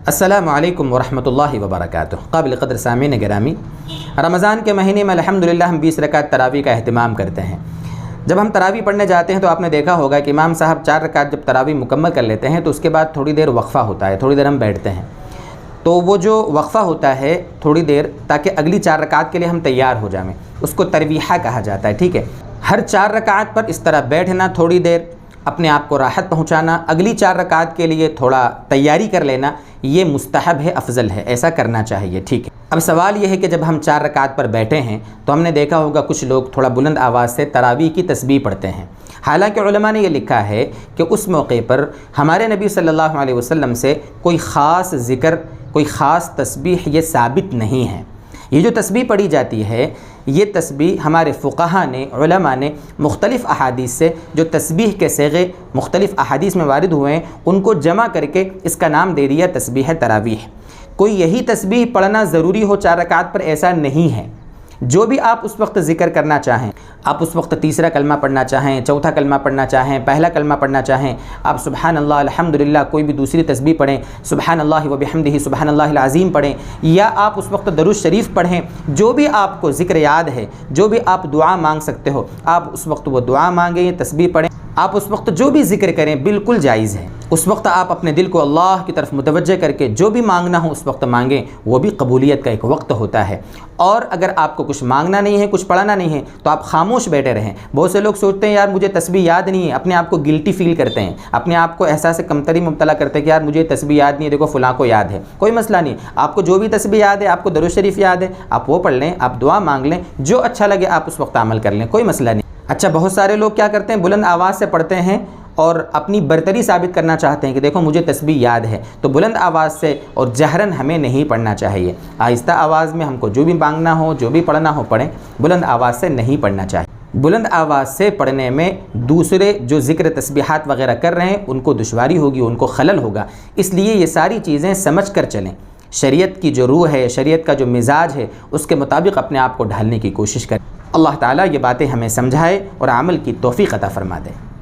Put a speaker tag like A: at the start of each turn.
A: السلام علیکم ورحمۃ اللہ وبرکاتہ۔ قابل قدر سامعین گرامی، رمضان کے مہینے میں الحمدللہ ہم 20 رکعت تراویح کا اہتمام کرتے ہیں۔ جب ہم تراویح پڑھنے جاتے ہیں تو آپ نے دیکھا ہوگا کہ امام صاحب 4 رکعت جب تراویح مکمل کر لیتے ہیں تو اس کے بعد تھوڑی دیر وقفہ ہوتا ہے، تھوڑی دیر ہم بیٹھتے ہیں۔ تو وہ جو وقفہ ہوتا ہے تھوڑی دیر، تاکہ اگلی 4 رکعت کے لیے ہم تیار ہو جائیں، اس کو ترویحہ کہا جاتا ہے، ٹھیک ہے۔ ہر 4 رکعت پر اس طرح بیٹھنا، تھوڑی دیر اپنے آپ کو راحت پہنچانا، اگلی 4 رکعت کے لیے تھوڑا تیاری کر لینا، یہ مستحب ہے، افضل ہے، ایسا کرنا چاہیے، ٹھیک ہے۔ اب سوال یہ ہے کہ جب ہم 4 رکعت پر بیٹھے ہیں تو ہم نے دیکھا ہوگا کچھ لوگ تھوڑا بلند آواز سے تراویح کی تسبیح پڑھتے ہیں۔ حالانکہ علماء نے یہ لکھا ہے کہ اس موقع پر ہمارے نبی صلی اللہ علیہ وسلم سے کوئی خاص ذکر، کوئی خاص تسبیح یہ ثابت نہیں ہے۔ یہ جو تسبیح پڑھی جاتی ہے، یہ تسبیح ہمارے فقہا نے، علماء نے مختلف احادیث سے جو تسبیح کے صیغے مختلف احادیث میں وارد ہوئے ہیں ان کو جمع کر کے اس کا نام دے دیا تسبیح تراویح۔ کوئی یہی تسبیح پڑھنا ضروری ہو 4 رکعت پر، ایسا نہیں ہے۔ جو بھی آپ اس وقت ذکر کرنا چاہیں، آپ اس وقت تیسرا کلمہ پڑھنا چاہیں، چوتھا کلمہ پڑھنا چاہیں، پہلا کلمہ پڑھنا چاہیں، آپ سبحان اللہ الحمدللہ کوئی بھی دوسری تسبیح پڑھیں، سبحان اللہ وبحمدہ سبحان اللہ العظیم پڑھیں، یا آپ اس وقت درود شریف پڑھیں، جو بھی آپ کو ذکر یاد ہے، جو بھی آپ دعا مانگ سکتے ہو آپ اس وقت وہ دعا مانگیں، تسبیح پڑھیں، آپ اس وقت جو بھی ذکر کریں بالکل جائز ہے۔ اس وقت آپ اپنے دل کو اللہ کی طرف متوجہ کر کے جو بھی مانگنا ہو اس وقت مانگیں، وہ بھی قبولیت کا ایک وقت ہوتا ہے۔ اور اگر آپ کو کچھ مانگنا نہیں ہے، کچھ پڑھنا نہیں ہے تو آپ خاموش بیٹھے رہیں۔ بہت سے لوگ سوچتے ہیں یار مجھے تسبیح یاد نہیں ہے، اپنے آپ کو گلٹی فیل کرتے ہیں، اپنے آپ کو احساس کمتری مبتلا کرتے ہیں کہ یار مجھے تسبیح یاد نہیں ہے، دیکھو فلاں کو یاد ہے۔ کوئی مسئلہ نہیں، آپ کو جو بھی تسبیح یاد ہے، آپ کو درود شریف یاد ہے، آپ وہ پڑھ لیں، آپ دعا مانگ لیں، جو اچھا لگے آپ اس وقت عمل کر لیں، کوئی مسئلہ نہیں۔ اچھا، بہت سارے لوگ کیا کرتے ہیں، بلند آواز سے پڑھتے ہیں اور اپنی برتری ثابت کرنا چاہتے ہیں کہ دیکھو مجھے تسبیح یاد ہے، تو بلند آواز سے اور جہرن ہمیں نہیں پڑھنا چاہیے۔ آہستہ آواز میں ہم کو جو بھی مانگنا ہو، جو بھی پڑھنا ہو پڑھیں، بلند آواز سے نہیں پڑھنا چاہیے۔ بلند آواز سے پڑھنے میں دوسرے جو ذکر تسبیحات وغیرہ کر رہے ہیں ان کو دشواری ہوگی، ان کو خلل ہوگا، اس لیے یہ ساری چیزیں سمجھ کر چلیں۔ شریعت کی جو روح ہے، شریعت کا جو مزاج ہے، اس کے مطابق اپنے آپ کو ڈھالنے کی کوشش کریں۔ اللہ تعالیٰ یہ باتیں ہمیں سمجھائے اور عمل کی توفیق عطا فرما دے۔